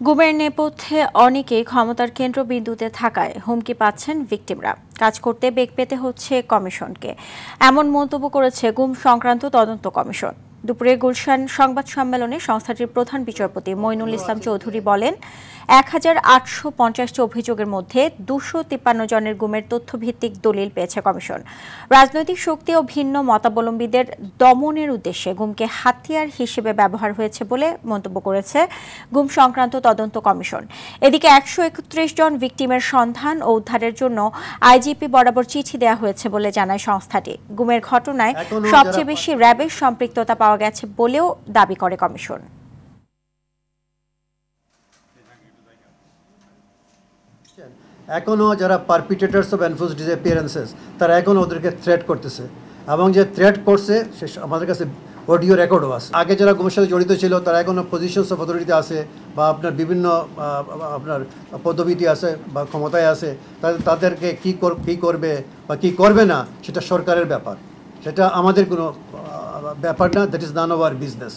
গুমের নেপথ্যে অনেকেই ক্ষমতার কেন্দ্রবিন্দুতে থাকায় হুমকি পাচ্ছেন ভিকটিমরা। কাজ করতে বেগ পেতে হচ্ছে কমিশনকে, এমন মন্তব্য করেছে গুম সংক্রান্ত তদন্ত কমিশন। দুপুরে গুলশান সংবাদ সম্মেলনে সংস্থাটির প্রধান বিচারপতি মইনুল ইসলাম চৌধুরী বলেন, ১,৮৫০টি অভিযোগের মধ্যে ২৫৩ জনের গুমের তথ্যভিত্তিক দলিল পেয়েছে কমিশন। রাজনৈতিক শক্তি ও ভিন্ন মতাবলম্বীদের দমনের উদ্দেশ্যে গুমকে হাতিয়ার হিসেবে ব্যবহার হয়েছে বলে মন্তব্য করেছে গুম সংক্রান্ত তদন্ত কমিশন। এদিকে ১৩১ জন ভিকটিমের সন্ধান ও উদ্ধারের জন্য আইজিপি বরাবর চিঠি দেওয়া হয়েছে বলে জানায় সংস্থাটি। গুমের ঘটনায় সবচেয়ে বেশি র্যাবের সম্পৃক্ততা পাওয়া গেছে বলেও দাবি করে কমিশন। এখনও যারা পারপিটেটার্স অফ এনফোর্সড ডিসঅ্যাপিয়ারেন্সেস তারা এখনও ওদেরকে থ্রেট করতেছে, এবং যে থ্রেট করছে সে আমাদের কাছে অডিও রেকর্ডও আছে। আগে যারা গুমের সাথে জড়িত ছিল তারা এখনও পজিশনস অফ অথরিটিতে আছে বা আপনার বিভিন্ন আপনার পদবিতে আছে বা ক্ষমতায় আছে। তাদেরকে কী করবে বা কী করবে না সেটা সরকারের ব্যাপার, সেটা আমাদের কোনো ব্যাপার না। That is none of our business.